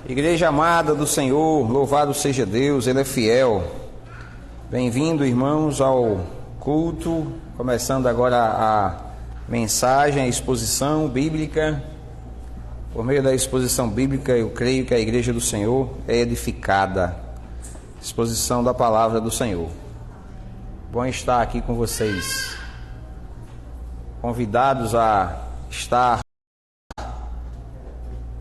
Igreja amada do Senhor, louvado seja Deus, Ele é fiel. Bem-vindo, irmãos, ao culto, começando agora a mensagem, a exposição bíblica. Por meio da exposição bíblica, eu creio que a Igreja do Senhor é edificada. Exposição da palavra do Senhor. Bom estar aqui com vocês, convidados a estar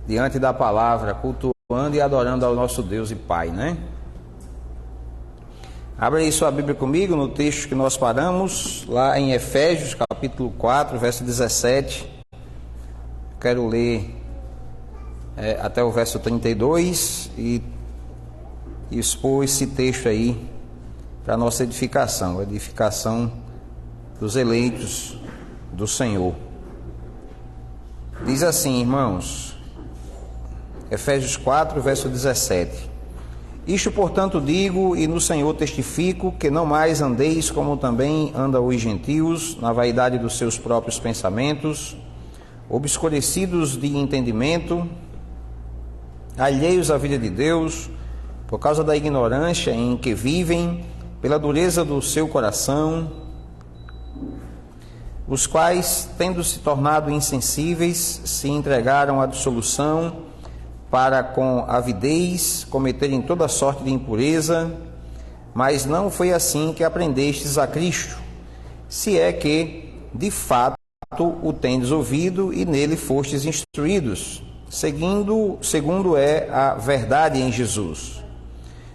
diante da palavra, cultuando e adorando ao nosso Deus e Pai, né? Abra aí sua Bíblia comigo no texto que nós paramos, lá em Efésios, capítulo 4, verso 17. Quero ler até o verso 32 e expor esse texto aí para nossa edificação, a edificação dos eleitos do Senhor. Diz assim, irmãos, Efésios 4, verso 17. Isto, portanto, digo e no Senhor testifico, que não mais andeis como também andam os gentios, na vaidade dos seus próprios pensamentos, obscurecidos de entendimento, alheios à vida de Deus, por causa da ignorância em que vivem, pela dureza do seu coração, os quais, tendo se tornado insensíveis, se entregaram à dissolução, para com avidez cometerem toda sorte de impureza, mas não foi assim que aprendestes a Cristo, se é que, de fato, o tendes ouvido e nele fostes instruídos, segundo é a verdade em Jesus.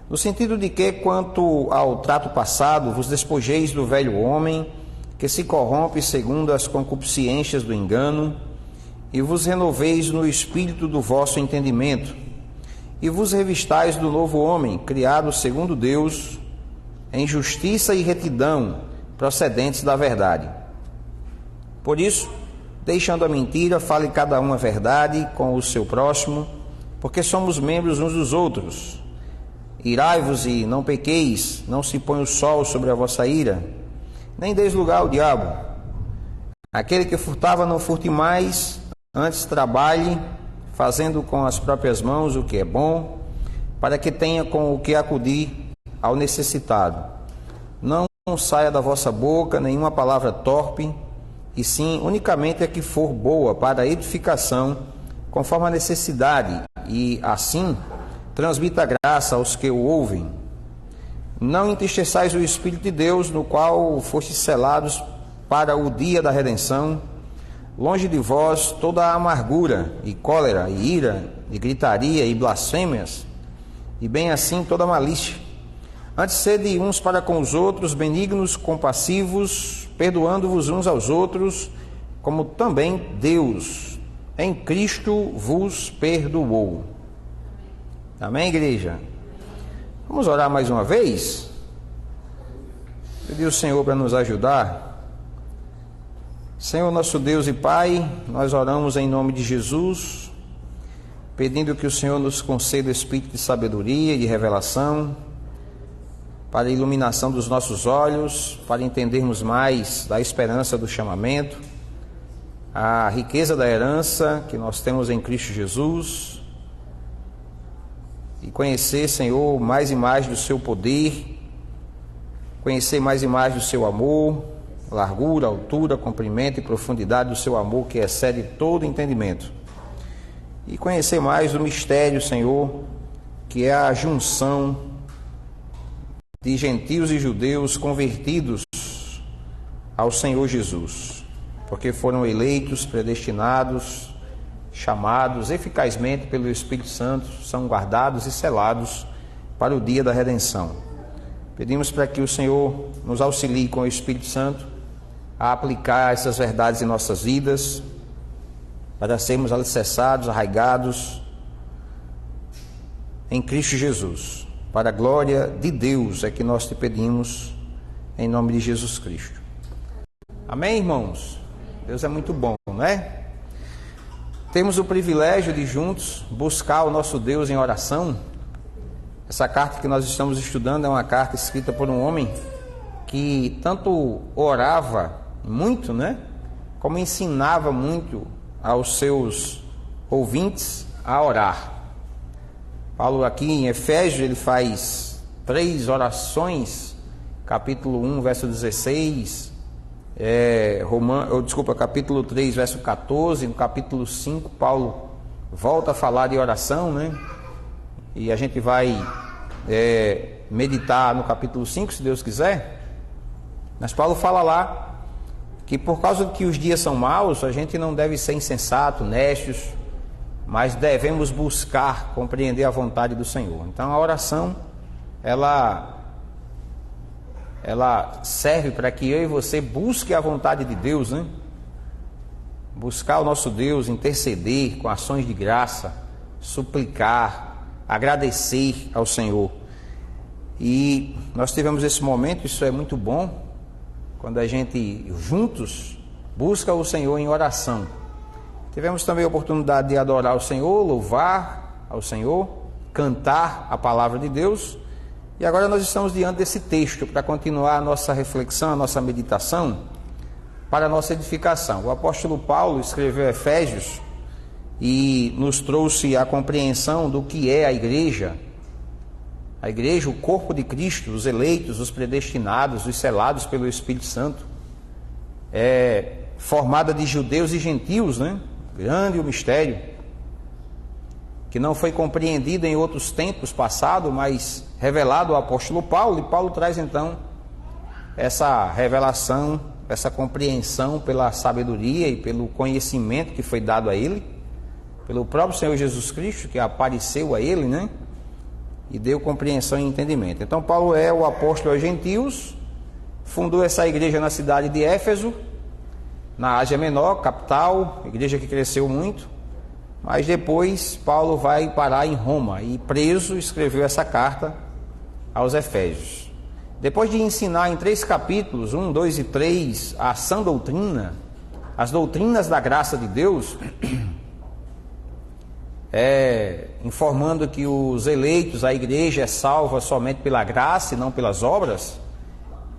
No sentido de que, quanto ao trato passado, vos despojeis do velho homem, que se corrompe segundo as concupiscências do engano, e vos renoveis no espírito do vosso entendimento, e vos revistais do novo homem, criado segundo Deus, em justiça e retidão, procedentes da verdade. Por isso, deixando a mentira, fale cada um a verdade com o seu próximo, porque somos membros uns dos outros. Irai-vos e não pequeis, não se põe o sol sobre a vossa ira, nem deis lugar ao diabo. Aquele que furtava, não furte mais, antes trabalhe, fazendo com as próprias mãos o que é bom, para que tenha com o que acudir ao necessitado. Não saia da vossa boca nenhuma palavra torpe, e sim unicamente a que for boa para a edificação, conforme a necessidade, e assim transmita graça aos que o ouvem. Não entristeçais o Espírito de Deus, no qual fostes selados para o dia da redenção. Longe de vós toda a amargura, e cólera, e ira, e gritaria, e blasfêmias, e bem assim toda malícia. Antes sede uns para com os outros, benignos, compassivos, perdoando-vos uns aos outros, como também Deus, em Cristo, vos perdoou. Amém, igreja? Vamos orar mais uma vez? Pedir ao Senhor para nos ajudar. Senhor, nosso Deus e Pai, nós oramos em nome de Jesus, pedindo que o Senhor nos conceda espírito de sabedoria e de revelação, para a iluminação dos nossos olhos, para entendermos mais da esperança do chamamento, a riqueza da herança que nós temos em Cristo Jesus, e conhecer, Senhor, mais e mais do seu poder, conhecer mais e mais do seu amor, largura, altura, comprimento e profundidade do seu amor, que excede todo entendimento. E conhecer mais do mistério, Senhor, que é a junção de gentios e judeus convertidos ao Senhor Jesus, porque foram eleitos, predestinados, chamados eficazmente pelo Espírito Santo, são guardados e selados para o dia da redenção. Pedimos para que o Senhor nos auxilie com o Espírito Santo a aplicar essas verdades em nossas vidas, para sermos alicerçados, arraigados em Cristo Jesus. Para a glória de Deus é que nós te pedimos, em nome de Jesus Cristo. Amém, irmãos? Deus é muito bom, não é? Temos o privilégio de juntos buscar o nosso Deus em oração. Essa carta que nós estamos estudando é uma carta escrita por um homem que tanto orava muito, né? Como ensinava muito aos seus ouvintes a orar. Paulo aqui em Efésios, ele faz 3 orações, capítulo 1, verso 16, capítulo 3, verso 14, no capítulo 5, Paulo volta a falar de oração, né? E a gente vai meditar no capítulo 5, se Deus quiser. Mas Paulo fala lá que por causa de que os dias são maus, a gente não deve ser insensato, necios, mas devemos buscar compreender a vontade do Senhor. Então a oração, ela serve para que eu e você busque a vontade de Deus, né? Buscar o nosso Deus, interceder com ações de graça, suplicar, agradecer ao Senhor. E nós tivemos esse momento, isso é muito bom, quando a gente juntos busca o Senhor em oração. Tivemos também a oportunidade de adorar o Senhor, louvar ao Senhor, cantar a palavra de Deus. E agora nós estamos diante desse texto para continuar a nossa reflexão, a nossa meditação, para a nossa edificação. O apóstolo Paulo escreveu Efésios e nos trouxe a compreensão do que é a igreja. A igreja, o corpo de Cristo, os eleitos, os predestinados, os selados pelo Espírito Santo, é formada de judeus e gentios, né? Grande o mistério, que não foi compreendido em outros tempos passados, mas revelado ao apóstolo Paulo, e Paulo traz então essa revelação, essa compreensão pela sabedoria e pelo conhecimento que foi dado a ele, pelo próprio Senhor Jesus Cristo, que apareceu a ele, né? E deu compreensão e entendimento. Então Paulo é o apóstolo aos gentios, fundou essa igreja na cidade de Éfeso, na Ásia Menor, capital, igreja que cresceu muito, mas depois Paulo vai parar em Roma e preso escreveu essa carta aos Efésios. Depois de ensinar em 3 capítulos, 1, 2 e 3, a sã doutrina, as doutrinas da graça de Deus, informando que os eleitos, a igreja é salva somente pela graça e não pelas obras,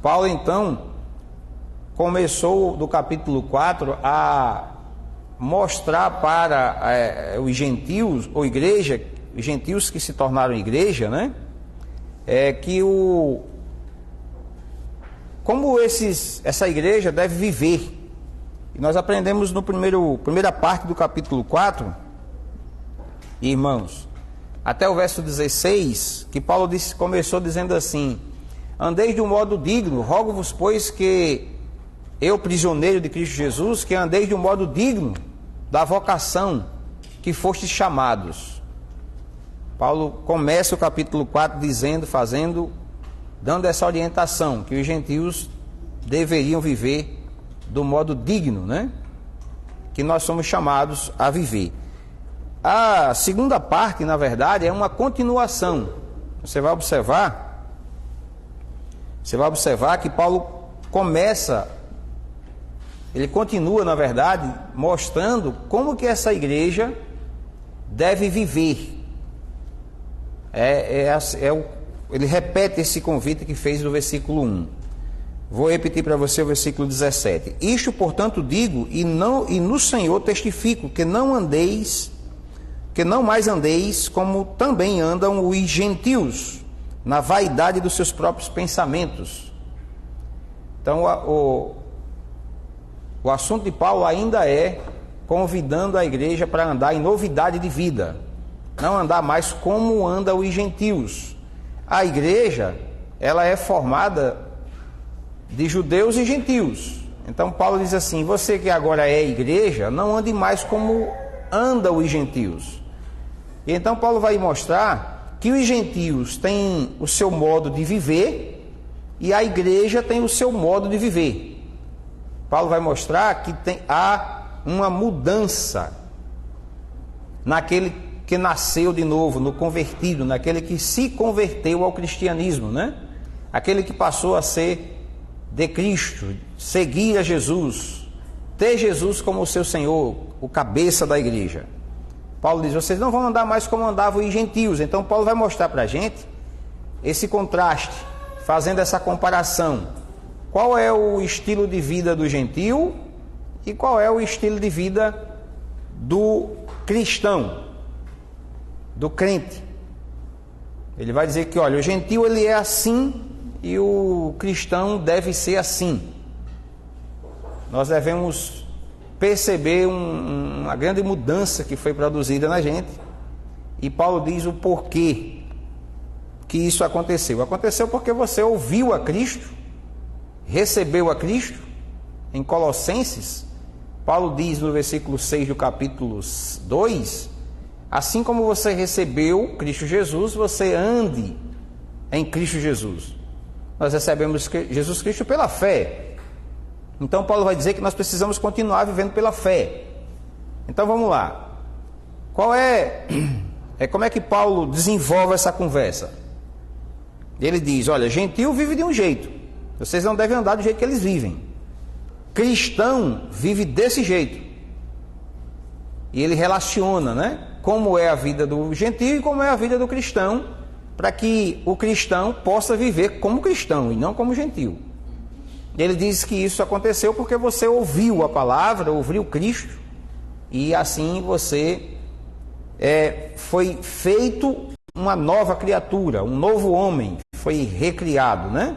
Paulo então começou do capítulo 4 a mostrar para os gentios, ou igreja, os gentios que se tornaram igreja, né? Como essa igreja deve viver. E nós aprendemos no primeira parte do capítulo 4, irmãos, até o verso 16, que Paulo começou dizendo assim: andeis de um modo digno, rogo-vos, pois, que eu, prisioneiro de Cristo Jesus, que andeis de um modo digno da vocação que fostes chamados. Paulo começa o capítulo 4 dando essa orientação, que os gentios deveriam viver do modo digno, né? Que nós somos chamados a viver. A segunda parte, na verdade, é uma continuação. Você vai observar que Paulo ele continua, na verdade, mostrando como que essa igreja deve viver. Ele repete esse convite que fez no versículo 1. Vou repetir para você o versículo 17. Isto, portanto, digo, e no Senhor testifico, que não mais andeis como também andam os gentios, na vaidade dos seus próprios pensamentos. Então, o assunto de Paulo ainda é convidando a igreja para andar em novidade de vida, não andar mais como andam os gentios. A igreja, ela é formada de judeus e gentios. Então Paulo diz assim: você que agora é igreja, não ande mais como andam os gentios. E então Paulo vai mostrar que os gentios têm o seu modo de viver e a igreja tem o seu modo de viver. Paulo vai mostrar que há uma mudança naquele que nasceu de novo, no convertido, naquele que se converteu ao cristianismo, né? Aquele que passou a ser de Cristo, seguir a Jesus, ter Jesus como o seu Senhor, o cabeça da igreja. Paulo diz: vocês não vão andar mais como andavam os gentios. Então Paulo vai mostrar para a gente esse contraste, fazendo essa comparação. Qual é o estilo de vida do gentio e qual é o estilo de vida do cristão, do crente. Ele vai dizer que, olha, o gentio ele é assim e o cristão deve ser assim. Nós devemos perceber uma grande mudança que foi produzida na gente. E Paulo diz o porquê que isso aconteceu. Aconteceu porque você ouviu a Cristo, recebeu a Cristo. Em Colossenses, Paulo diz no versículo 6 do capítulo 2, assim como você recebeu Cristo Jesus, você ande em Cristo Jesus. Nós recebemos Jesus Cristo pela fé. Então Paulo vai dizer que nós precisamos continuar vivendo pela fé. Então vamos lá. Como é que Paulo desenvolve essa conversa? Ele diz, olha, gentio vive de um jeito. Vocês não devem andar do jeito que eles vivem. Cristão vive desse jeito. E ele relaciona, né? Como é a vida do gentio e como é a vida do cristão, para que o cristão possa viver como cristão e não como gentio. Ele diz que isso aconteceu porque você ouviu a palavra, ouviu Cristo, e assim você foi feito uma nova criatura, um novo homem, foi recriado, né?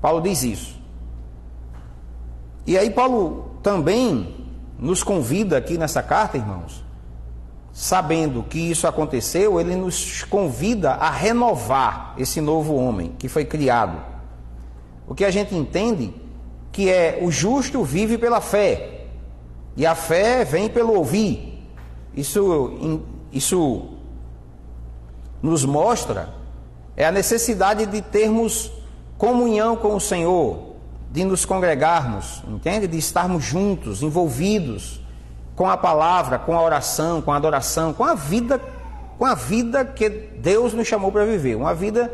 Paulo diz isso. E aí Paulo também nos convida aqui nessa carta, irmãos, sabendo que isso aconteceu, ele nos convida a renovar esse novo homem que foi criado. O que a gente entende que é o justo vive pela fé, e a fé vem pelo ouvir. Isso nos mostra a necessidade de termos comunhão com o Senhor, de nos congregarmos, entende? De estarmos juntos, envolvidos com a palavra, com a oração, com a adoração, com a vida que Deus nos chamou para viver, uma vida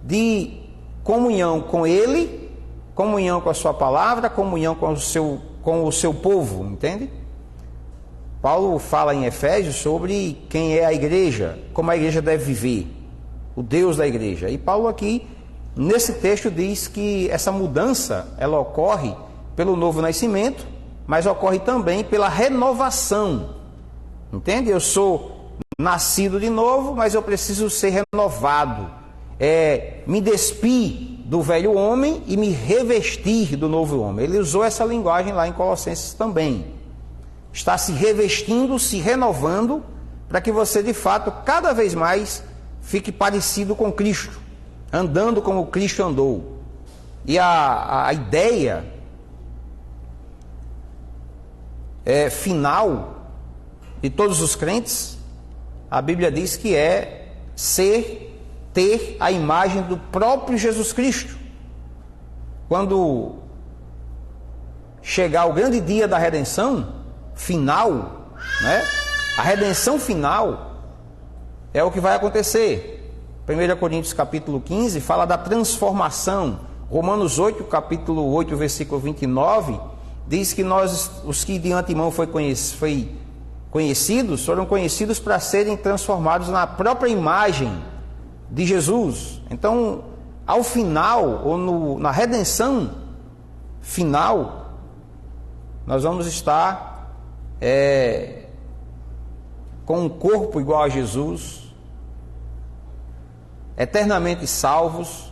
de comunhão com Ele, comunhão com a sua palavra, comunhão com o seu povo, entende? Paulo fala em Efésios sobre quem é a igreja, como a igreja deve viver, o Deus da igreja. E Paulo aqui, nesse texto, diz que essa mudança, ela ocorre pelo novo nascimento, mas ocorre também pela renovação, entende? Eu sou nascido de novo, mas eu preciso ser renovado, me despir do velho homem e me revestir do novo homem. Ele usou essa linguagem lá em Colossenses também. Está se revestindo, se renovando, para que você de fato cada vez mais fique parecido com Cristo, andando como Cristo andou. E a ideia final de todos os crentes, a Bíblia diz que é ter a imagem do próprio Jesus Cristo. Quando chegar o grande dia da redenção final, né? A redenção final é o que vai acontecer. 1 Coríntios capítulo 15 fala da transformação. Romanos 8, capítulo 8, versículo 29, diz que nós, os que de antemão foram conhecidos para serem transformados na própria imagem de Jesus. Então, ao final, ou na redenção final, nós vamos estar com um corpo igual a Jesus, eternamente salvos,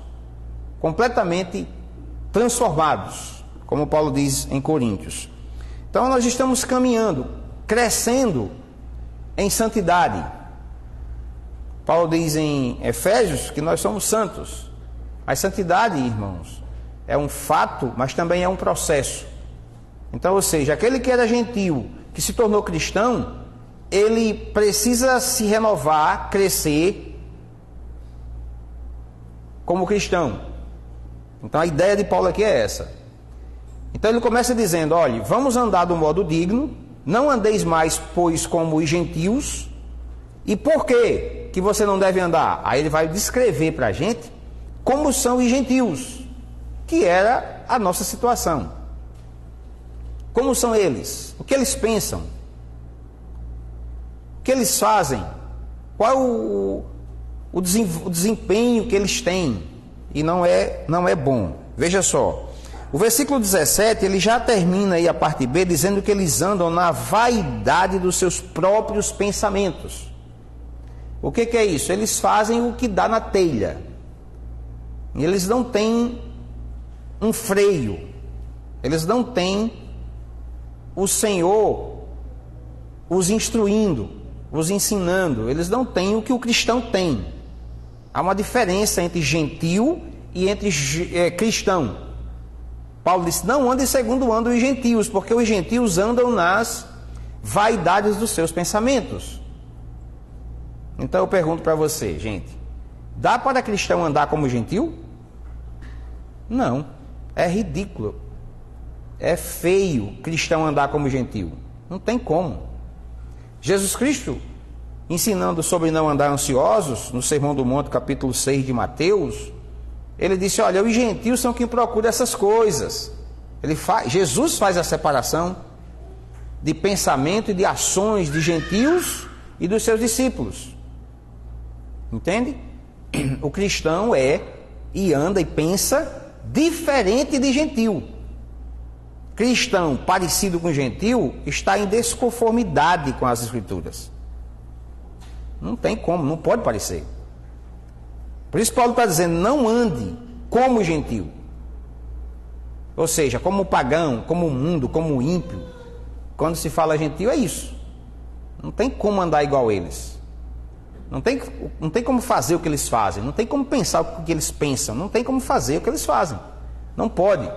completamente transformados, como Paulo diz em Coríntios. Então nós estamos caminhando, crescendo em santidade. Paulo diz em Efésios que nós somos santos. A santidade, irmãos, é um fato, mas também é um processo. Então, ou seja, aquele que era gentio, que se tornou cristão, ele precisa se renovar, crescer como cristão. Então a ideia de Paulo aqui é essa. Então ele começa dizendo, olha, vamos andar do modo digno, não andeis mais, pois, como os gentios. E por quê que você não deve andar? Aí ele vai descrever para a gente como são os gentios, que era a nossa situação. Como são eles? O que eles pensam? O que eles fazem? Qual é o desempenho que eles têm? E não é bom. Veja só, o versículo 17, ele já termina aí a parte B, dizendo que eles andam na vaidade dos seus próprios pensamentos. O que é isso? Eles fazem o que dá na telha. Eles não têm um freio. Eles não têm o Senhor os instruindo, os ensinando. Eles não têm o que o cristão tem. Há uma diferença entre gentil e entre cristão. Paulo disse, não andem segundo andam os gentios, porque os gentios andam nas vaidades dos seus pensamentos. Então eu pergunto para você, gente, dá para cristão andar como gentil? Não, é ridículo, é feio cristão andar como gentil, não tem como. Jesus Cristo, ensinando sobre não andar ansiosos, no Sermão do Monte, capítulo 6 de Mateus, ele disse, olha, os gentios são quem procura essas coisas. Jesus faz a separação de pensamento e de ações de gentios e dos seus discípulos. Entende? O cristão é e anda e pensa diferente de gentil. Cristão parecido com gentil está em desconformidade com as Escrituras. Não tem como, não pode parecer. Por isso Paulo está dizendo, não ande como gentil. Ou seja, como pagão, como mundo, como ímpio. Quando se fala gentil é isso. Não tem como andar igual a eles. Não tem como fazer o que eles fazem. Não tem como pensar o que eles pensam. Não tem como fazer o que eles fazem. Não pode.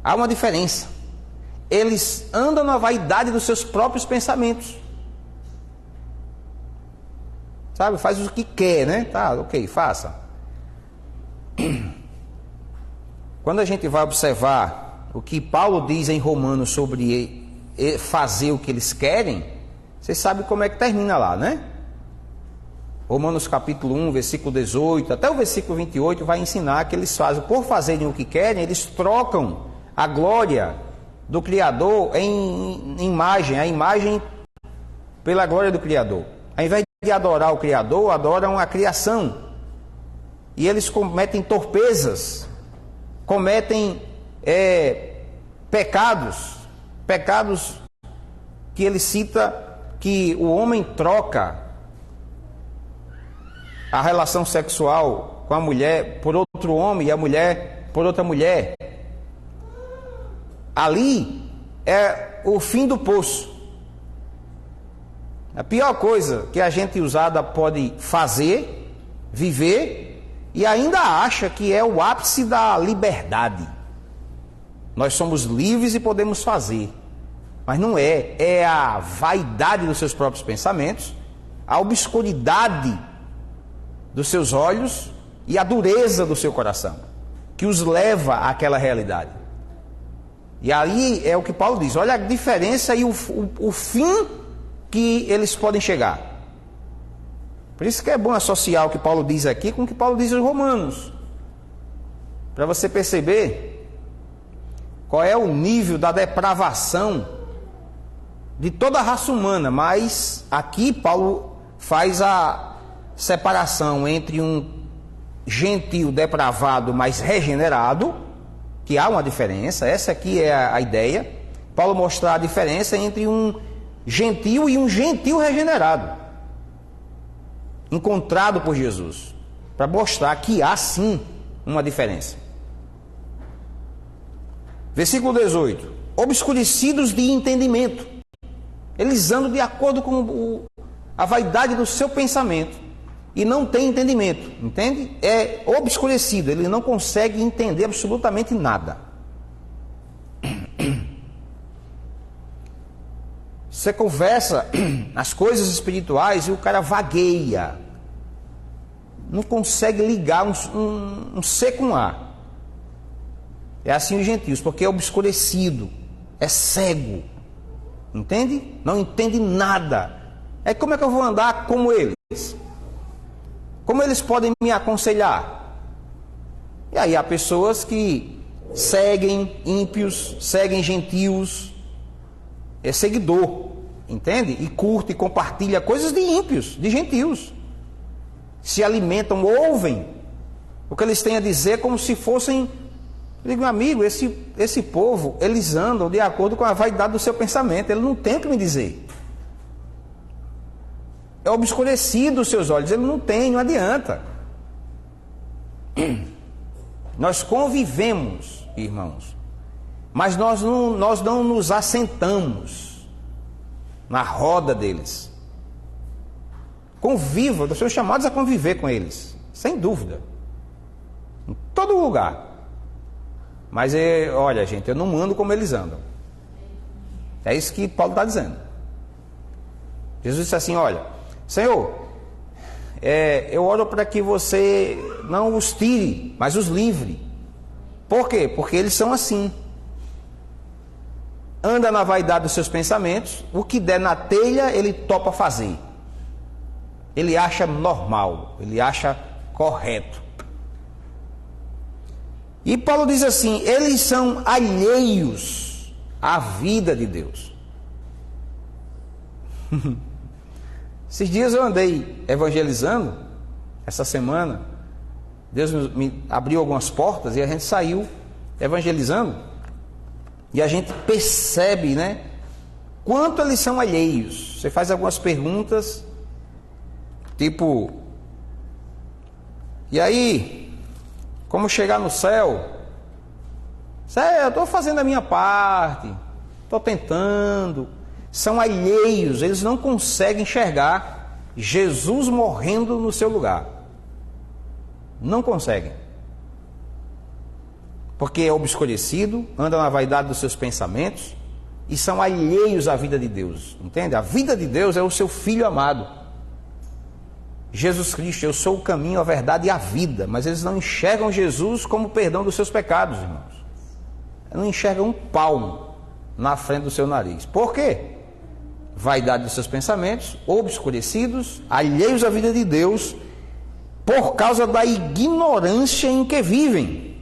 Há uma diferença. Eles andam na vaidade dos seus próprios pensamentos. Sabe, faz o que quer, né? Tá, ok, faça. Quando a gente vai observar o que Paulo diz em Romanos sobre fazer o que eles querem, vocês sabem como é que termina lá, né? Romanos capítulo 1, versículo 18, até o versículo 28 vai ensinar que eles fazem, por fazerem o que querem, eles trocam a glória do Criador em imagem, a imagem pela glória do Criador. Ao invés de adorar o Criador, adoram a criação. E eles cometem torpezas, cometem pecados que ele cita que o homem troca a relação sexual com a mulher por outro homem e a mulher por outra mulher. Ali é o fim do poço. A pior coisa que a gente usada pode fazer, viver, e ainda acha que é o ápice da liberdade. Nós somos livres e podemos fazer. Mas não é. É a vaidade dos seus próprios pensamentos, a obscuridade dos seus olhos e a dureza do seu coração, que os leva àquela realidade. E aí é o que Paulo diz, olha a diferença e o fim que eles podem chegar. Por isso que é bom associar o que Paulo diz aqui com o que Paulo diz aos Romanos, para você perceber qual é o nível da depravação de toda a raça humana. Mas aqui Paulo faz a separação entre um gentil depravado, mas regenerado, que há uma diferença, essa aqui é a ideia. Paulo mostra a diferença entre um gentil e um gentil regenerado, encontrado por Jesus, para mostrar que há sim uma diferença. Versículo 18: obscurecidos de entendimento. Eles andam de acordo com a vaidade do seu pensamento e não tem entendimento, entende? É obscurecido, ele não consegue entender absolutamente nada. Você conversa as coisas espirituais e o cara vagueia, não consegue ligar um C com A. É assim os gentios, porque é obscurecido, é cego, entende? Não entende nada. É como é que eu vou andar como eles? Como eles podem me aconselhar? E aí há pessoas que seguem ímpios, seguem gentios, é seguidor, entende? E curte e compartilha coisas de ímpios, de gentios. Se alimentam, ouvem o que eles têm a dizer como se fossem... Eu digo, meu amigo, esse povo, eles andam de acordo com a vaidade do seu pensamento, ele não tem o que me dizer. É obscurecido os seus olhos. Ele não tem, não adianta. Nós convivemos, irmãos, mas nós não nos assentamos na roda deles. Convivam, nós somos chamados a conviver com eles, sem dúvida, em todo lugar. Mas olha, gente, eu não ando como eles andam. É isso que Paulo está dizendo. Jesus disse assim: olha, Senhor, eu oro para que você não os tire, mas os livre. Por quê? Porque eles são assim. Anda na vaidade dos seus pensamentos, o que der na telha ele topa fazer. Ele acha normal, ele acha correto. E Paulo diz assim: eles são alheios à vida de Deus. Esses dias eu andei evangelizando, essa semana, Deus me abriu algumas portas e a gente saiu evangelizando, e a gente percebe, né, quanto eles são alheios. Você faz algumas perguntas, tipo, e aí, como chegar no céu? Eu estou fazendo a minha parte, estou tentando. São alheios, eles não conseguem enxergar Jesus morrendo no seu lugar. Não conseguem. Porque é obscurecido, anda na vaidade dos seus pensamentos e são alheios à vida de Deus. Entende? A vida de Deus é o seu Filho amado. Jesus Cristo: eu sou o caminho, a verdade e a vida. Mas eles não enxergam Jesus como perdão dos seus pecados, irmãos. Eles não enxergam um palmo na frente do seu nariz. Por quê? Vaidade dos seus pensamentos, obscurecidos, alheios à vida de Deus, por causa da ignorância em que vivem,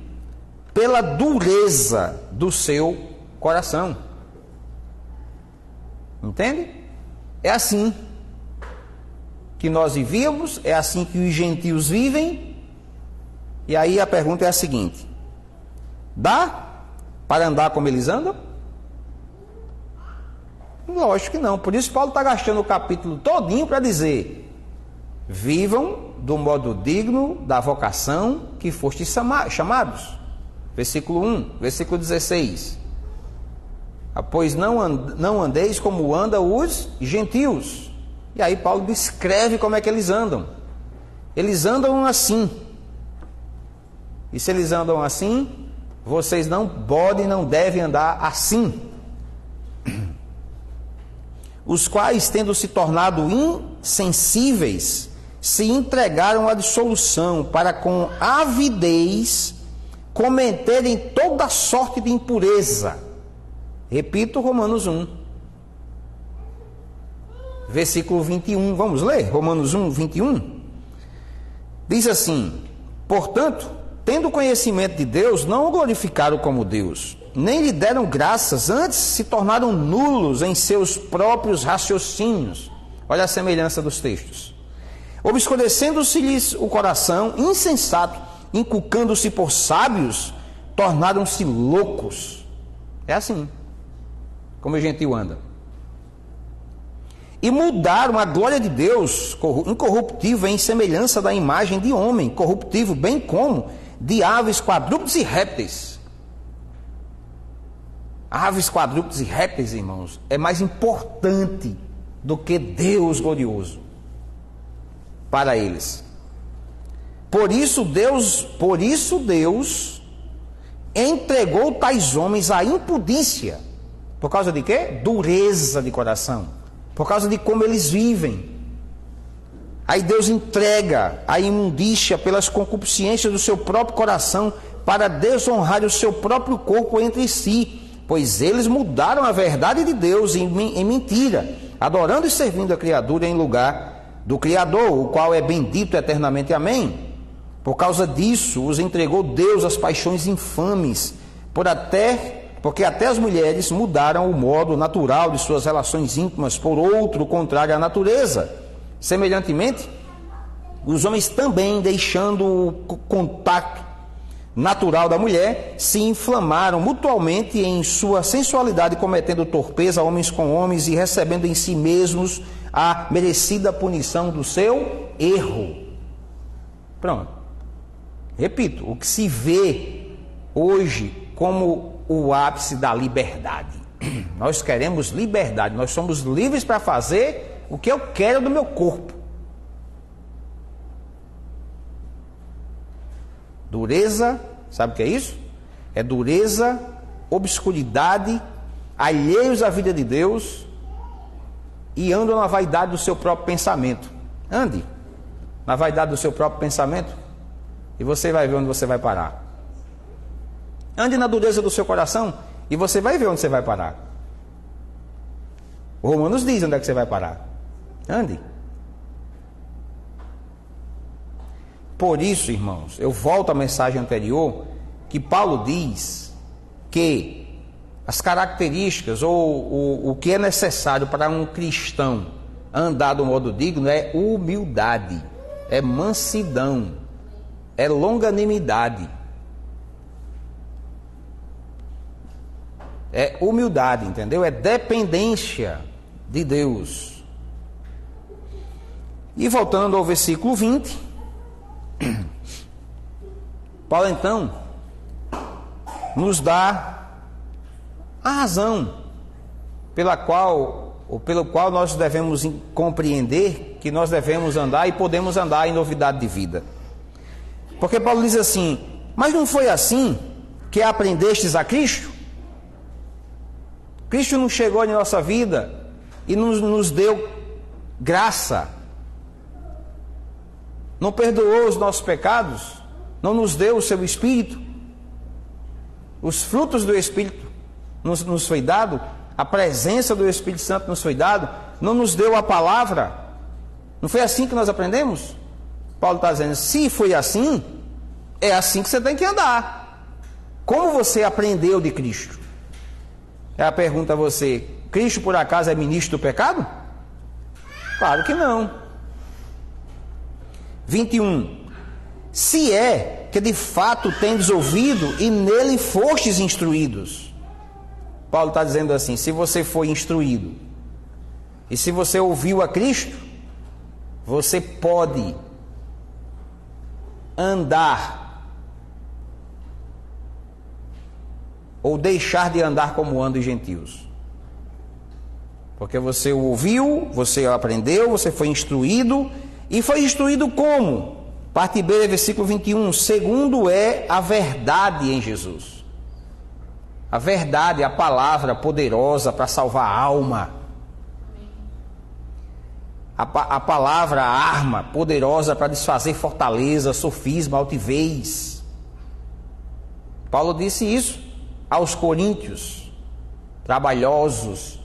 pela dureza do seu coração. Entende? É assim que nós vivíamos, é assim que os gentios vivem. E aí a pergunta é a seguinte: dá para andar como eles andam? Lógico que não. Por isso Paulo está gastando o capítulo todinho para dizer: vivam do modo digno da vocação que fostes chamados. Versículo 1, versículo 16. Pois não andeis como andam os gentios. E aí Paulo descreve como é que eles andam. Eles andam assim. E se eles andam assim, vocês não podem, não devem andar assim. Os quais, tendo se tornado insensíveis, se entregaram à dissolução, para com avidez cometerem toda sorte de impureza. Repito, Romanos 1, versículo 21. Vamos ler? Romanos 1, 21. Diz assim: portanto, tendo conhecimento de Deus, não o glorificaram como Deus, nem lhe deram graças, antes se tornaram nulos em seus próprios raciocínios. Olha a semelhança dos textos. Obscurecendo-se-lhes o coração, insensato, inculcando-se por sábios, tornaram-se loucos. É assim como o gentil anda. E mudaram a glória de Deus, incorruptível, em semelhança da imagem de homem, corruptível, bem como de aves, quadrúpedes e répteis. Aves, quadrúpedes e répteis, irmãos, é mais importante do que Deus glorioso para eles. Por isso Deus entregou tais homens à impudência. Por causa de quê? Dureza de coração. Por causa de como eles vivem. Aí Deus entrega a imundícia pelas concupiscências do seu próprio coração, para desonrar o seu próprio corpo entre si, pois eles mudaram a verdade de Deus em mentira, adorando e servindo a criatura em lugar do Criador, o qual é bendito eternamente. Amém. Por causa disso os entregou Deus às paixões infames, porque até as mulheres mudaram o modo natural de suas relações íntimas por outro contrário à natureza. Semelhantemente, os homens também, deixando o contato natural da mulher, se inflamaram mutuamente em sua sensualidade, cometendo torpeza homens com homens e recebendo em si mesmos a merecida punição do seu erro. Pronto. Repito, o que se vê hoje como o ápice da liberdade. Nós queremos liberdade, nós somos livres para fazer o que eu quero do meu corpo. Dureza, sabe o que é isso? É dureza, obscuridade, alheios à vida de Deus e andam na vaidade do seu próprio pensamento. Ande na vaidade do seu próprio pensamento e você vai ver onde você vai parar. Ande na dureza do seu coração e você vai ver onde você vai parar. O Romanos diz onde é que você vai parar. Ande. Por isso, irmãos, eu volto à mensagem anterior, que Paulo diz que as características ou o que é necessário para um cristão andar do modo digno é humildade, é mansidão, é longanimidade, é humildade, entendeu? É dependência de Deus. E voltando ao versículo 20, Paulo então nos dá a razão pelo qual nós devemos compreender que nós devemos andar e podemos andar em novidade de vida. Porque Paulo diz assim: mas não foi assim que aprendestes a Cristo? Cristo não chegou em nossa vida e nos deu graça, não perdoou os nossos pecados, não nos deu o seu Espírito, os frutos do Espírito nos foi dado, a presença do Espírito Santo nos foi dado, não nos deu a palavra. Não foi assim que nós aprendemos? Paulo está dizendo, se foi assim, é assim que você tem que andar. Como você aprendeu de Cristo? É a pergunta a você: Cristo por acaso é ministro do pecado? Claro que não. 21. Se é que de fato tendes ouvido e nele fostes instruídos. Paulo está dizendo assim: se você foi instruído e se você ouviu a Cristo, você pode andar ou deixar de andar como andam os gentios. Porque você o ouviu, você aprendeu, você foi instruído. E foi instruído como? Parte B, versículo 21. Segundo é a verdade em Jesus. A verdade, a palavra poderosa para salvar a alma. A palavra, a arma poderosa para desfazer fortaleza, sofisma, altivez. Paulo disse isso aos coríntios, trabalhosos,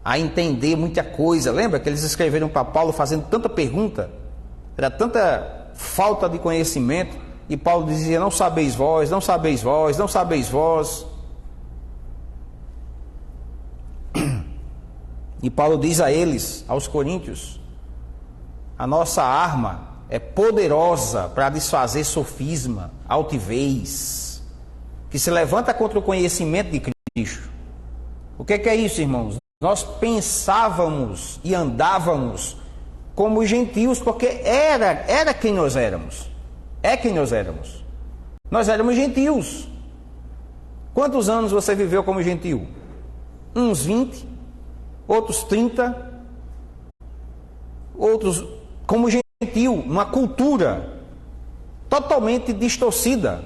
a entender muita coisa. Lembra que eles escreveram para Paulo fazendo tanta pergunta? Era tanta falta de conhecimento. E Paulo dizia: não sabeis vós, não sabeis vós, não sabeis vós. E Paulo diz a eles, aos coríntios: a nossa arma é poderosa para desfazer sofisma, altivez, que se levanta contra o conhecimento de Cristo. O que é isso, irmãos? Nós pensávamos e andávamos como os gentios, porque era quem nós éramos. É quem nós éramos. Nós éramos gentios. Quantos anos você viveu como gentio? Uns 20, outros 30, outros como gentio, uma cultura totalmente distorcida,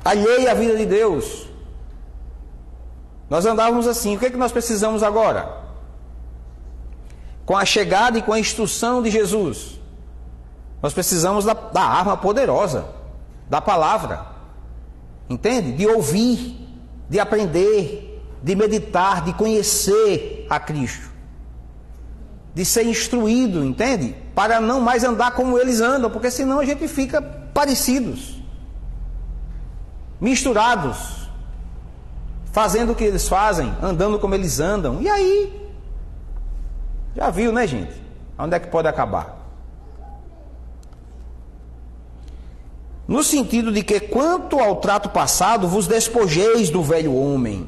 alheia à vida de Deus. Nós andávamos assim. O que é que nós precisamos agora? Com a chegada e com a instrução de Jesus, nós precisamos da arma poderosa, da palavra. Entende? De ouvir, de aprender, de meditar, de conhecer a Cristo. De ser instruído, entende? Para não mais andar como eles andam, porque senão a gente fica parecidos, misturados, fazendo o que eles fazem, andando como eles andam. E aí, já viu, né, gente? Onde é que pode acabar? No sentido de que, quanto ao trato passado, vos despojeis do velho homem.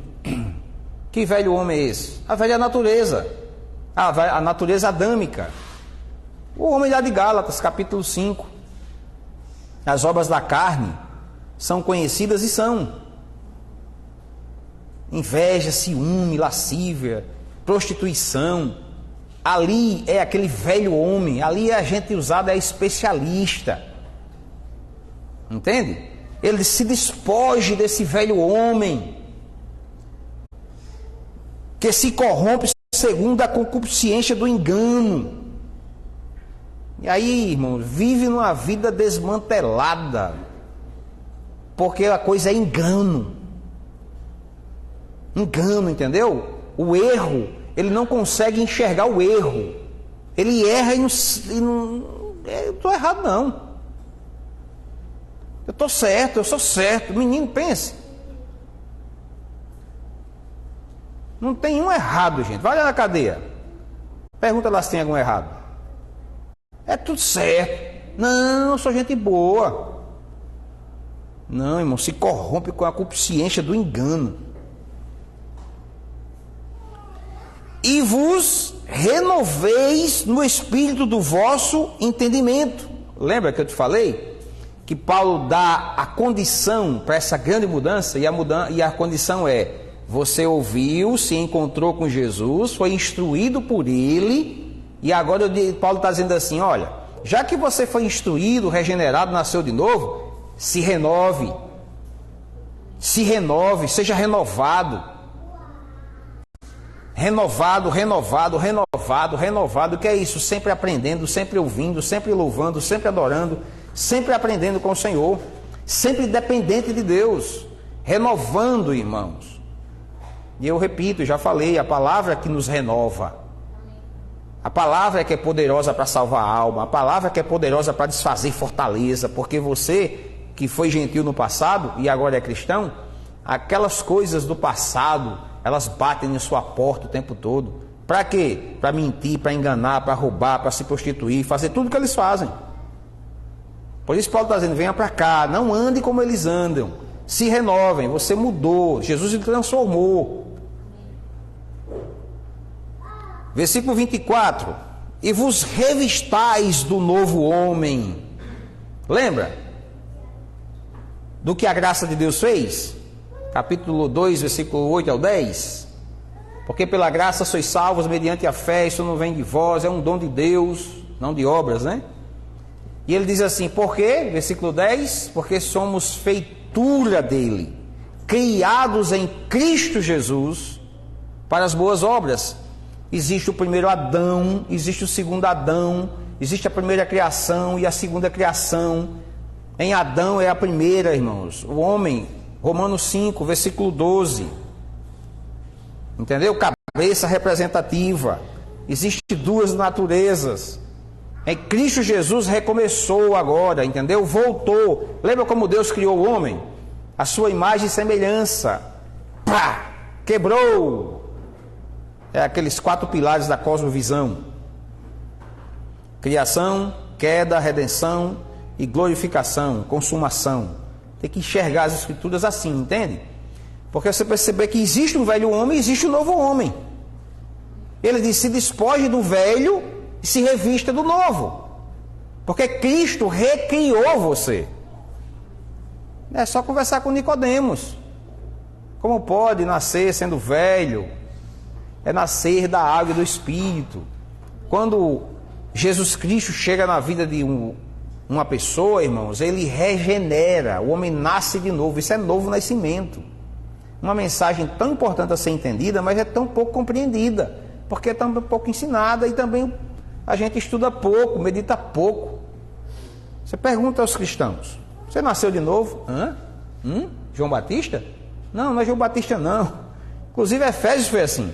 Que velho homem é esse? A velha natureza. A natureza adâmica. O homem lá de Gálatas, capítulo 5. As obras da carne são conhecidas e são: inveja, ciúme, lascívia, prostituição. Ali é aquele velho homem, ali a gente usada é especialista. Entende? Ele se despoje desse velho homem que se corrompe segundo a concupiscência do engano. E aí, irmão, vive numa vida desmantelada, porque a coisa é engano. Engano, entendeu? O erro, ele não consegue enxergar o erro. Ele erra e não eu estou errado não. Eu estou certo, eu sou certo. Menino, pense. Não tem um errado, gente. Vai lá na cadeia. Pergunta lá se tem algum errado. É tudo certo. Não, eu sou gente boa. Não, irmão, se corrompe com a consciência do engano. E vos renoveis no espírito do vosso entendimento. Lembra que eu te falei? Que Paulo dá a condição para essa grande mudança, e a condição é: você ouviu, se encontrou com Jesus, foi instruído por ele, e agora Paulo está dizendo assim: olha, já que você foi instruído, regenerado, nasceu de novo, se renove, seja renovado. Renovado, que é isso? Sempre aprendendo, sempre ouvindo, sempre louvando, sempre adorando, sempre aprendendo com o Senhor, sempre dependente de Deus, renovando, irmãos. E eu repito, já falei, a palavra que nos renova, a palavra que é poderosa para salvar a alma, a palavra que é poderosa para desfazer fortaleza, porque você que foi gentil no passado e agora é cristão, aquelas coisas do passado, elas batem em sua porta o tempo todo. Para quê? Para mentir, para enganar, para roubar, para se prostituir, fazer tudo que eles fazem. Por isso Paulo está dizendo: venha para cá, não ande como eles andam, se renovem, você mudou, Jesus lhe transformou. Versículo 24: e vos revistais do novo homem. Lembra do que a graça de Deus fez? Capítulo 2, versículo 8 ao 10. Porque pela graça sois salvos mediante a fé, isso não vem de vós, é um dom de Deus, não de obras, né? E ele diz assim: por quê? Versículo 10: porque somos feitura dele, criados em Cristo Jesus para as boas obras. Existe o primeiro Adão, existe o segundo Adão, existe a primeira criação e a segunda criação. Em Adão é a primeira, irmãos, o homem. Romanos 5, versículo 12. Entendeu? Cabeça representativa. Existem duas naturezas. Em Cristo Jesus recomeçou agora, entendeu? Voltou. Lembra como Deus criou o homem? A sua imagem e semelhança. Pá! Quebrou. É aqueles 4 pilares da cosmovisão: criação, queda, redenção e glorificação, consumação. Tem que enxergar as escrituras assim, entende? Porque você perceber que existe um velho homem e existe um novo homem. Ele diz: se despoje do velho e se revista do novo. Porque Cristo recriou você. É só conversar com Nicodemos. Como pode nascer sendo velho? É nascer da água e do Espírito. Quando Jesus Cristo chega na vida de uma pessoa, irmãos, ele regenera, o homem nasce de novo. Isso é novo nascimento. Uma mensagem tão importante a ser entendida, mas é tão pouco compreendida, porque é tão pouco ensinada, e também a gente estuda pouco, medita pouco. Você pergunta aos cristãos: você nasceu de novo? João Batista? Não é João Batista não. Inclusive Efésios foi assim.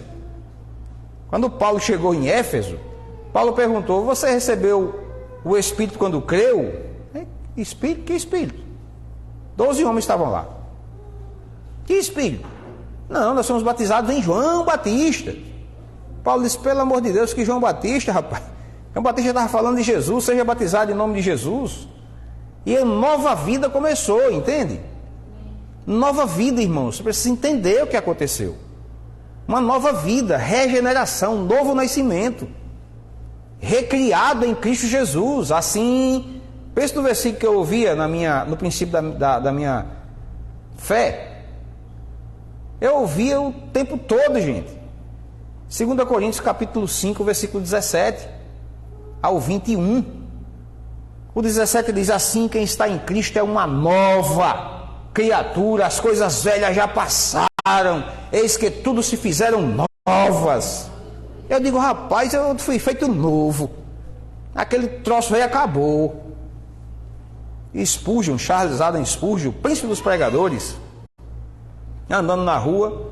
Quando Paulo chegou em Éfeso, Paulo perguntou: você recebeu o Espírito quando creu? Espírito? Que Espírito? 12 homens estavam lá. Que Espírito? Não, nós somos batizados em João Batista. Paulo disse: pelo amor de Deus, que João Batista, rapaz? João Batista estava falando de Jesus, seja batizado em nome de Jesus. E a nova vida começou, entende? Nova vida, irmãos. Você precisa entender o que aconteceu. uma nova vida, regeneração, novo nascimento, recriado em Cristo Jesus. Assim, pense no versículo que eu ouvia no princípio da minha fé. Eu ouvia o tempo todo, gente. 2 Coríntios capítulo 5, versículo 17 ao 21. O 17 diz assim: quem está em Cristo é uma nova criatura, as coisas velhas já passaram, eis que tudo se fizeram novas. Eu digo, rapaz, eu fui feito novo, aquele troço velho acabou. Spurgeon, Charles Adam Spurgeon, príncipe dos pregadores, andando na rua,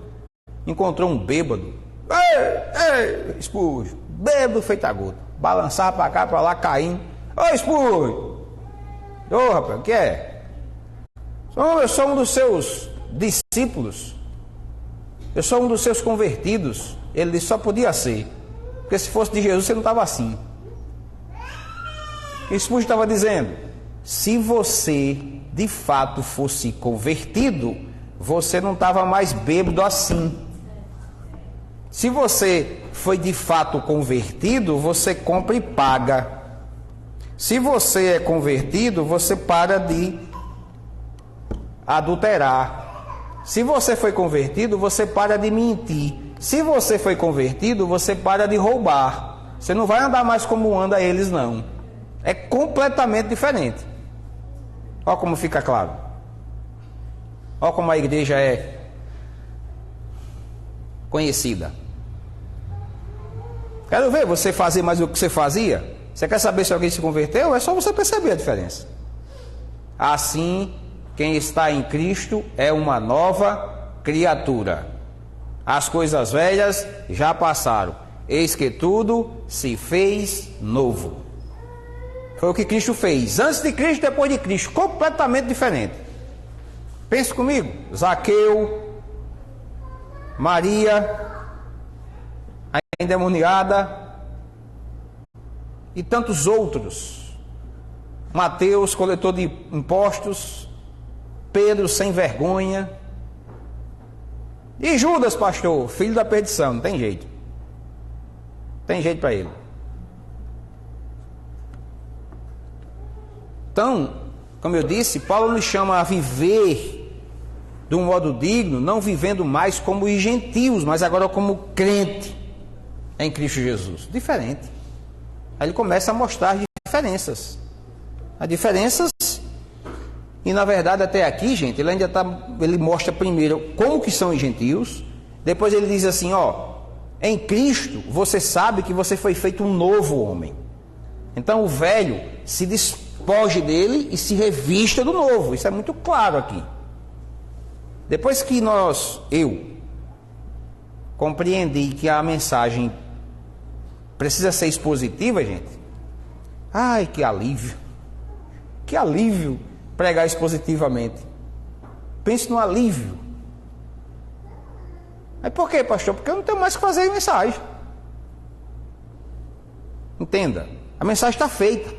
encontrou um bêbado. Ei, Spurgeon, bêbado feito a gota, balançava para cá, para lá, caindo. Ô Spurgeon, ô rapaz, o que é? Eu sou um dos seus discípulos, eu sou um dos seus convertidos. Ele disse, só podia ser, porque se fosse de Jesus você não estava assim. O Spurgeon estava dizendo, se você de fato fosse convertido, você não estava mais bêbado assim. Se você foi de fato convertido, você compra e paga. Se você é convertido, você para de adulterar. Se você foi convertido, você para de mentir. Se você foi convertido, você para de roubar. Você não vai andar mais como anda eles, não. É completamente diferente. Olha como fica claro. Olha como a igreja é conhecida. Quero ver você fazer mais o que você fazia. Você quer saber se alguém se converteu? É só você perceber a diferença. Assim, quem está em Cristo é uma nova criatura. As coisas velhas já passaram, eis que tudo se fez novo. Foi o que Cristo fez, antes de Cristo e depois de Cristo, completamente diferente. Pense comigo, Zaqueu, Maria, a endemoniada e tantos outros. Mateus, coletor de impostos, Pedro, sem vergonha, e Judas, pastor, filho da perdição, não tem jeito. Tem jeito para ele. Então, como eu disse, Paulo nos chama a viver de um modo digno, não vivendo mais como os gentios, mas agora como crente em Cristo Jesus. Diferente. Aí ele começa a mostrar as diferenças. As diferenças, e na verdade até aqui, gente, ele mostra primeiro como que são os gentios, depois ele diz assim, em Cristo você sabe que você foi feito um novo homem. Então o velho se despoje dele e se revista do novo. Isso é muito claro aqui. Depois que eu compreendi que a mensagem precisa ser expositiva, gente, ai, que alívio pregar expositivamente. Pense no alívio. Mas por quê, pastor? Porque eu não tenho mais o que fazer em mensagem. Entenda, a mensagem está feita.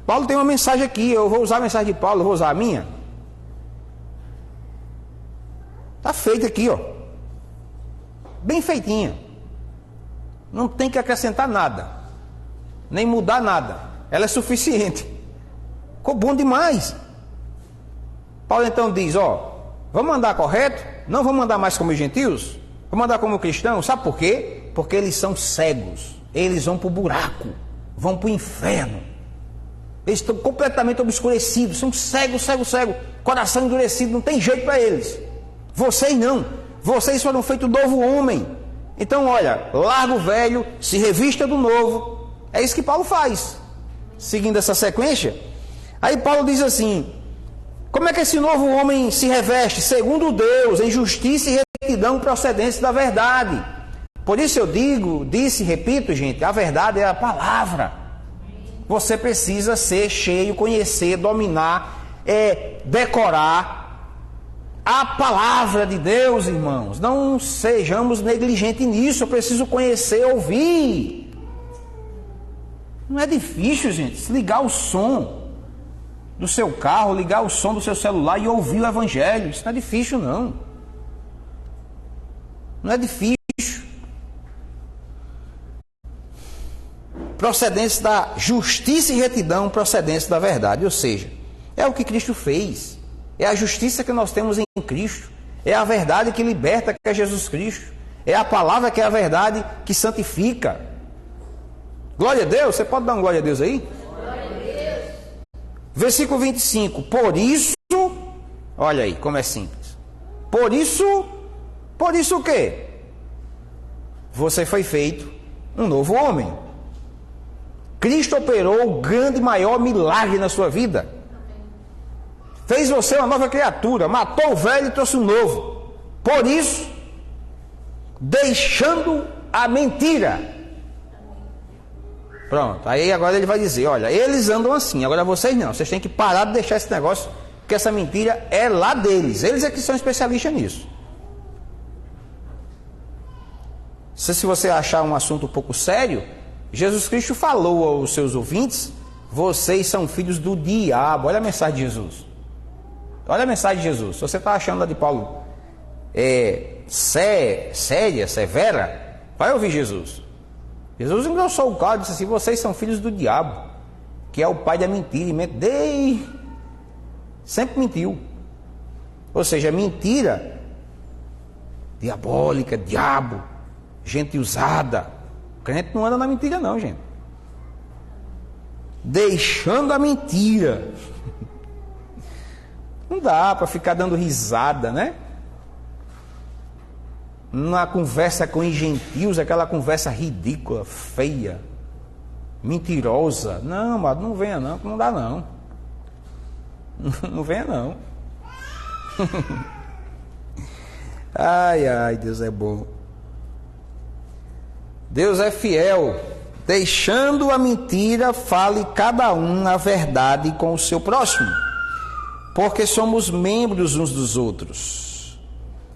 Paulo tem uma mensagem aqui, eu vou usar a mensagem de Paulo, eu vou usar a minha. Está feita aqui, bem feitinha. Não tem que acrescentar nada, nem mudar nada. Ela é suficiente. Ficou bom demais. Paulo então diz, vamos andar correto? Não vamos andar mais como os gentios? Vamos andar como cristãos? Sabe por quê? Porque eles são cegos. Eles vão para o buraco, vão para o inferno. Eles estão completamente obscurecidos, são cegos. Coração endurecido, não tem jeito para eles. Vocês não. Vocês foram feitos novo homem. Então, olha, larga o velho, se revista do novo. É isso que Paulo faz. Seguindo essa sequência, aí Paulo diz assim, como é que esse novo homem se reveste? Segundo Deus, em justiça e retidão procedentes da verdade. Por isso eu disse, repito, gente, a verdade é a palavra. Você precisa ser cheio, conhecer, dominar, decorar a palavra de Deus, irmãos. Não sejamos negligentes nisso. Eu preciso conhecer, ouvir. Não é difícil, gente, ligar o som do seu carro, ligar o som do seu celular e ouvir o evangelho. Isso não é difícil, não. Não é difícil. Procedência da justiça e retidão, procedência da verdade. Ou seja, é o que Cristo fez. É a justiça que nós temos em Cristo. É a verdade que liberta, que é Jesus Cristo. É a palavra que é a verdade que santifica. Glória a Deus. Você pode dar um glória a Deus aí? Glória a Deus. Versículo 25. Por isso, olha aí como é simples. Por isso o quê? Você foi feito um novo homem. Cristo operou o grande e maior milagre na sua vida. Fez você uma nova criatura, matou o velho e trouxe um novo. Por isso, deixando a mentira. Pronto, aí agora ele vai dizer, olha, eles andam assim, agora vocês não. Vocês têm que parar de deixar esse negócio, porque essa mentira é lá deles. Eles é que são especialistas nisso. Se você achar um assunto um pouco sério, Jesus Cristo falou aos seus ouvintes, vocês são filhos do diabo. Olha a mensagem de Jesus. Olha a mensagem de Jesus. Se você está achando a de Paulo séria, severa, vai ouvir Jesus. Jesus engrossou o caldo e disse assim, vocês são filhos do diabo, que é o pai da mentira, e sempre mentiu. Ou seja, mentira diabólica, diabo, gente usada. O crente não anda na mentira não, gente. Deixando a mentira. Não dá para ficar dando risada, né? Na conversa com os gentios, aquela conversa ridícula, feia, mentirosa. Não, amado, não venha não, que não dá não. Não venha não. Ai, Deus é bom. Deus é fiel. Deixando a mentira, fale cada um a verdade com o seu próximo, porque somos membros uns dos outros.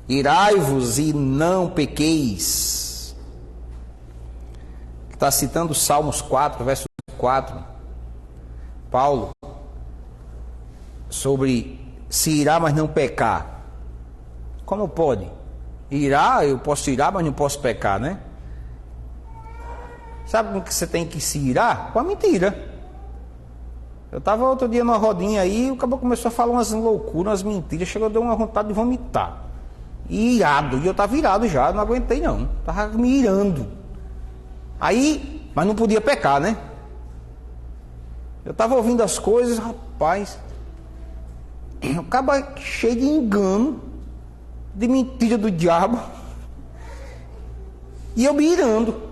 Irai-vos e não pequeis. Está citando Salmos 4, verso 4. Paulo, sobre se irar, mas não pecar. Como pode? Irar, eu posso irar, mas não posso pecar, né? Sabe com que você tem que se irar? Com a mentira. Eu estava outro dia numa rodinha aí, o caboclo começou a falar umas loucuras, umas mentiras, chegou a dar uma vontade de vomitar. E irado, e eu estava irado já, não aguentei não, estava me irando. Aí, mas não podia pecar, né? Eu estava ouvindo as coisas, rapaz, acaba cheio de engano, de mentira do diabo, e eu me irando.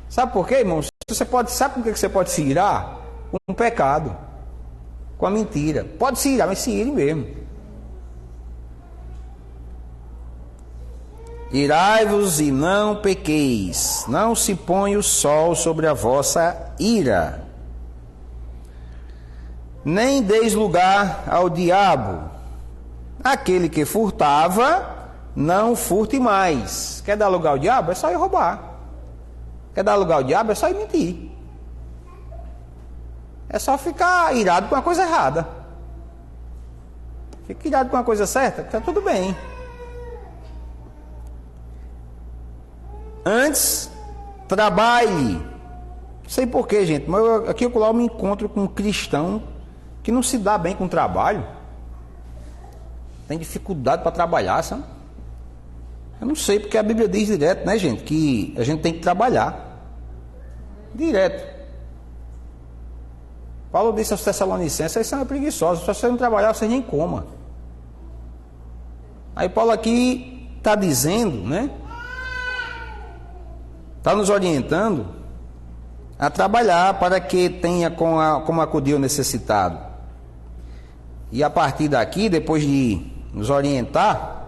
Sabe por quê, irmão? Sabe por que você pode se irar? Com um pecado, com a mentira. Pode se irar, mas se ire mesmo. Irai-vos e não pequeis, não se põe o sol sobre a vossa ira, nem deis lugar ao diabo. Aquele que furtava, não furte mais. Quer dar lugar ao diabo? É só ir roubar. Quer dar lugar ao diabo? É só ir mentir. É só ficar irado com a coisa errada. Fica irado com a coisa certa, que está tudo bem. Antes, trabalhe. Não sei porquê, gente, mas aqui eu me encontro com um cristão que não se dá bem com o trabalho. Tem dificuldade para trabalhar, sabe? Eu não sei, porque a Bíblia diz direto, né, gente, que a gente tem que trabalhar. Direto. Paulo disse aos Tessalonicenses, vocês são preguiçosos, se vocês não trabalhar, vocês nem comam. Aí Paulo aqui está dizendo, né? Está nos orientando a trabalhar para que tenha como acudir o necessitado. E a partir daqui, depois de nos orientar,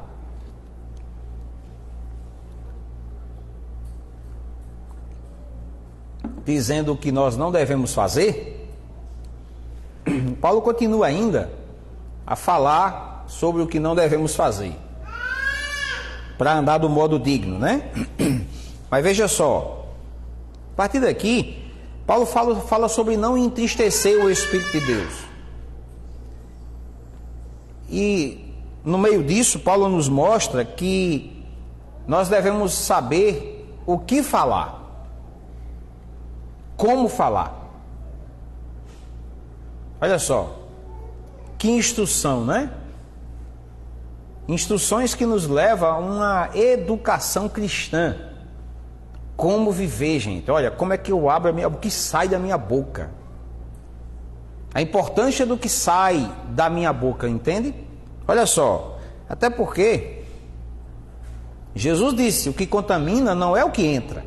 dizendo o que nós não devemos fazer, Paulo continua ainda a falar sobre o que não devemos fazer, para andar do modo digno, né? Mas veja só, a partir daqui, Paulo fala sobre não entristecer o Espírito de Deus. E no meio disso, Paulo nos mostra que nós devemos saber o que falar, como falar. Olha só, que instrução, né? Instruções que nos levam a uma educação cristã. Como viver, gente? Olha, como é que eu abro o que sai da minha boca? A importância do que sai da minha boca, entende? Olha só, até porque Jesus disse, o que contamina não é o que entra,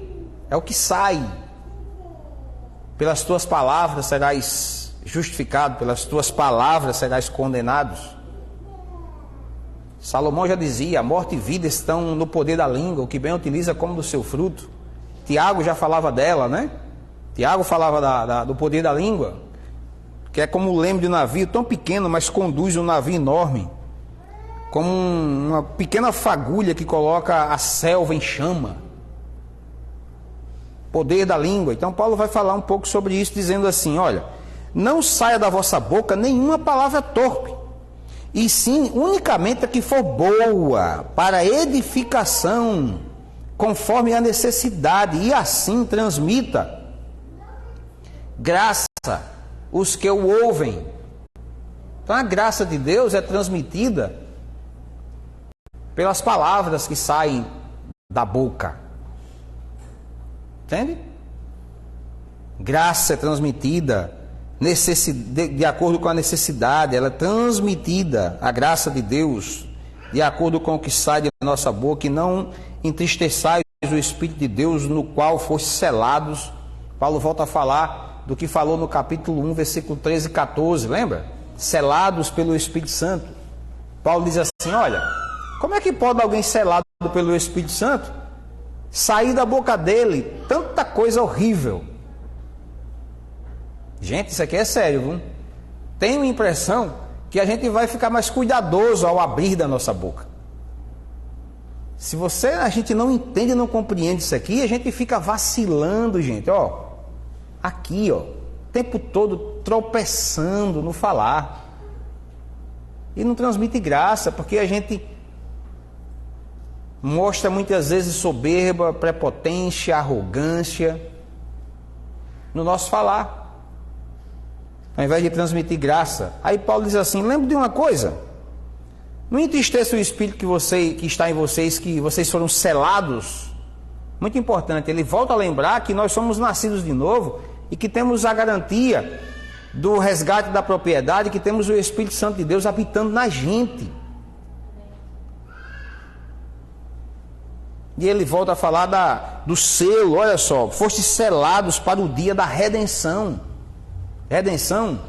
é o que sai. Pelas tuas palavras serás justificado, pelas tuas palavras serás condenado. Salomão já dizia, a morte e vida estão no poder da língua, o que bem utiliza como do seu fruto. Tiago já falava dela, né? Tiago falava do poder da língua, que é como o leme de um navio tão pequeno, mas conduz um navio enorme. Como uma pequena fagulha que coloca a selva em chama. Poder da língua. Então Paulo vai falar um pouco sobre isso, dizendo assim, olha, não saia da vossa boca nenhuma palavra torpe, e sim unicamente a que for boa, para edificação, conforme a necessidade, e assim transmita graça os que o ouvem. Então a graça de Deus é transmitida pelas palavras que saem da boca. Entende? Graça é transmitida de acordo com a necessidade, ela é transmitida, a graça de Deus, de acordo com o que sai da nossa boca, e não entristeçais o Espírito de Deus, no qual foste selados. Paulo volta a falar do que falou no capítulo 1, versículo 13 e 14, lembra? Selados pelo Espírito Santo. Paulo diz assim, olha, como é que pode alguém selado pelo Espírito Santo sair da boca dele tanta coisa horrível? Gente, isso aqui é sério, viu? Tenho a impressão que a gente vai ficar mais cuidadoso ao abrir da nossa boca. Se a gente não entende, não compreende isso aqui, a gente fica vacilando, gente, ó. Aqui, ó, o tempo todo tropeçando no falar. E não transmite graça, porque a gente mostra muitas vezes soberba, prepotência, arrogância no nosso falar, ao invés de transmitir graça. Aí Paulo diz assim, lembre de uma coisa, não entristeça o Espírito que está em vocês, que vocês foram selados. Muito importante, ele volta a lembrar que nós somos nascidos de novo e que temos a garantia do resgate da propriedade, que temos o Espírito Santo de Deus habitando na gente. E ele volta a falar do selo, olha só, fostes selados para o dia da redenção. Redenção,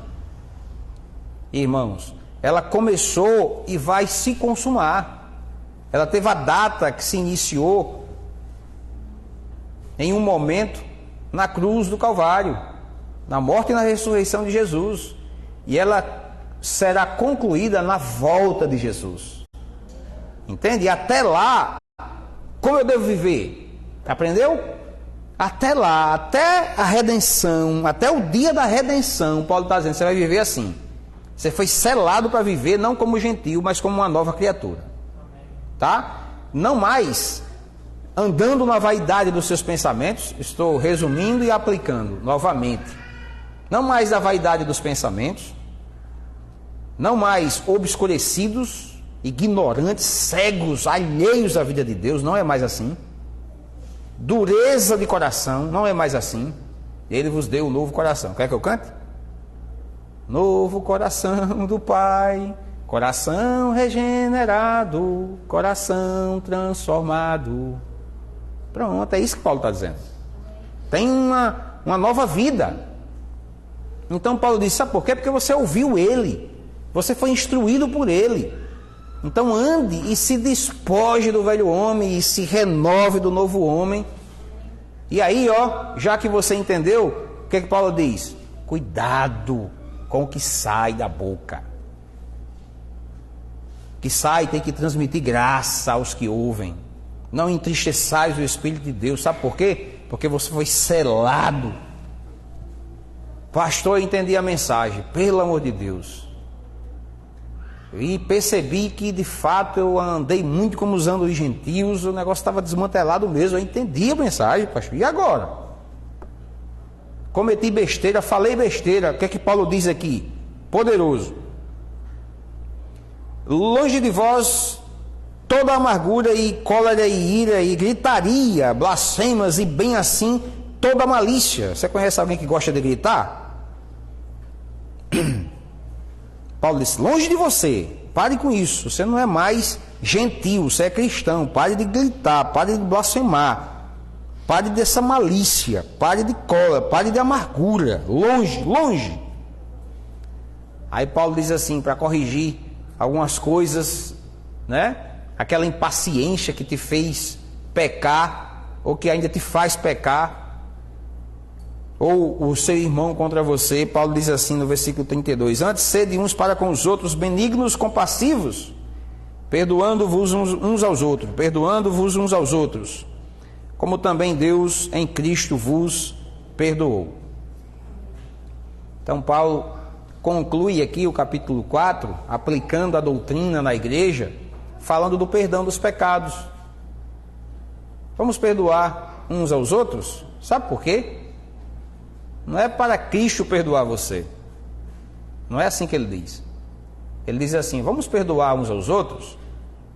irmãos, ela começou e vai se consumar. Ela teve a data que se iniciou em um momento na cruz do Calvário, na morte e na ressurreição de Jesus. E ela será concluída na volta de Jesus. Entende? E até lá, como eu devo viver? Aprendeu? Até lá, até a redenção, até o dia da redenção, Paulo está dizendo, você vai viver assim. Você foi selado para viver, não como gentio, mas como uma nova criatura. Tá? Não mais andando na vaidade dos seus pensamentos, estou resumindo e aplicando novamente. Não mais da vaidade dos pensamentos, não mais obscurecidos, ignorantes, cegos, alheios à vida de Deus, não é mais assim. Dureza de coração, não é mais assim. Ele vos deu um novo coração. Quer que eu cante? Novo coração do Pai, coração regenerado, coração transformado. Pronto, é isso que Paulo está dizendo. Tem uma nova vida. Então Paulo diz, sabe por quê? Porque você ouviu ele, você foi instruído por ele. Então ande e se despoje do velho homem e se renove do novo homem. E aí, ó, já que você entendeu, o que Paulo diz? Cuidado com o que sai da boca. O que sai tem que transmitir graça aos que ouvem. Não entristeçais o Espírito de Deus. Sabe por quê? Porque você foi selado. Pastor, eu entendi a mensagem. Pelo amor de Deus. e percebi que de fato eu andei muito como usando os gentios, o negócio estava desmantelado mesmo, eu entendi a mensagem, pastor. E agora? Cometi besteira, falei besteira. O que é que Paulo diz aqui? Poderoso. Longe de vós toda amargura e cólera e ira e gritaria, blasfemas e bem assim toda malícia. Você conhece alguém que gosta de gritar? Paulo disse, longe de você, pare com isso, você não é mais gentil, você é cristão, pare de gritar, pare de blasfemar, pare dessa malícia, pare de cólera, pare de amargura, longe, longe. Aí Paulo diz assim, para corrigir algumas coisas, né? Aquela impaciência que te fez pecar, ou que ainda te faz pecar, ou o seu irmão contra você. Paulo diz assim no versículo 32, antes sede uns para com os outros benignos, compassivos, perdoando-vos uns aos outros, como também Deus em Cristo vos perdoou. Então Paulo conclui aqui o capítulo 4, aplicando a doutrina na igreja, falando do perdão dos pecados. Vamos perdoar uns aos outros? Sabe por quê? Não é para Cristo perdoar você. Não é assim que ele diz. Ele diz assim, vamos perdoar uns aos outros,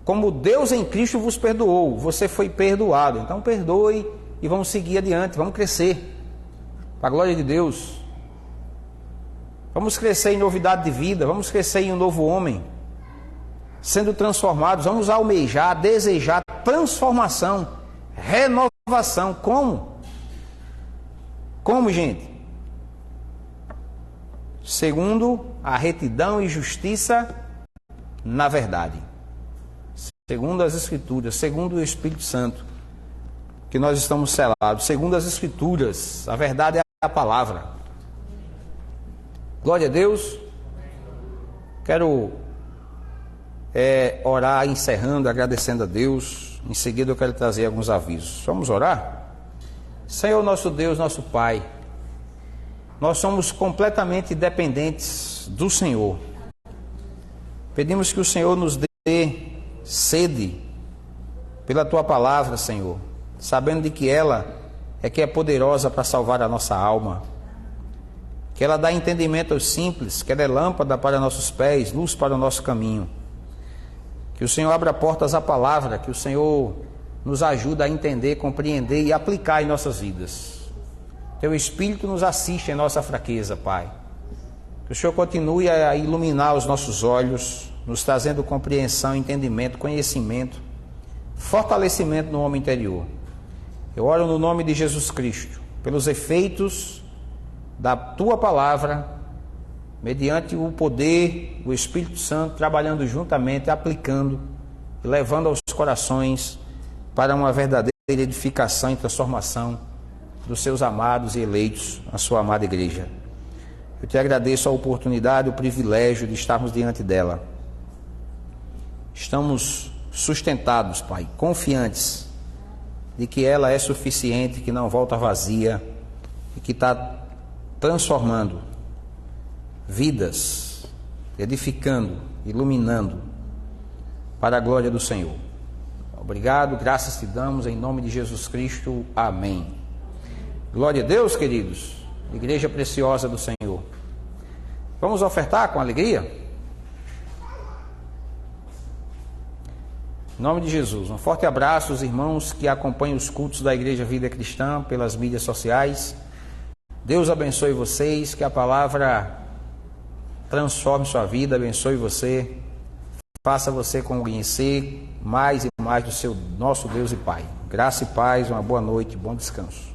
como Deus em Cristo vos perdoou. Você foi perdoado, então perdoe e vamos seguir adiante, vamos crescer, para a glória de Deus. Vamos crescer em novidade de vida, vamos crescer em um novo homem, sendo transformados, vamos almejar, desejar transformação, renovação. Como? Como, gente? Segundo a retidão e justiça na verdade, segundo as Escrituras, segundo o Espírito Santo, que nós estamos selados, segundo as Escrituras, a verdade é a palavra. Glória a Deus. Quero orar encerrando, agradecendo a Deus. Em seguida eu quero trazer alguns avisos. Vamos orar? Senhor nosso Deus, nosso Pai, nós somos completamente dependentes do Senhor. Pedimos que o Senhor nos dê sede pela Tua palavra, Senhor, sabendo de que ela é que é poderosa para salvar a nossa alma, que ela dá entendimento aos simples, que ela é lâmpada para nossos pés, luz para o nosso caminho. Que o Senhor abra portas à palavra, que o Senhor nos ajuda a entender, compreender e aplicar em nossas vidas. Teu Espírito nos assiste em nossa fraqueza, Pai. Que o Senhor continue a iluminar os nossos olhos, nos trazendo compreensão, entendimento, conhecimento, fortalecimento no homem interior. Eu oro no nome de Jesus Cristo, pelos efeitos da Tua palavra, mediante o poder do Espírito Santo, trabalhando juntamente, aplicando e levando aos corações para uma verdadeira edificação e transformação dos seus amados e eleitos, a sua amada igreja. Eu te agradeço a oportunidade, o privilégio de estarmos diante dela. Estamos sustentados, Pai, confiantes de que ela é suficiente, que não volta vazia e que está transformando vidas, edificando, iluminando para a glória do Senhor. Obrigado, graças te damos em nome de Jesus Cristo. Amém. Glória a Deus, queridos, igreja preciosa do Senhor. Vamos ofertar com alegria? Em nome de Jesus, um forte abraço aos irmãos que acompanham os cultos da Igreja Vida Cristã pelas mídias sociais. Deus abençoe vocês, que a palavra transforme sua vida, abençoe você, faça você conhecer mais e mais do seu nosso Deus e Pai. Graça e paz, uma boa noite, bom descanso.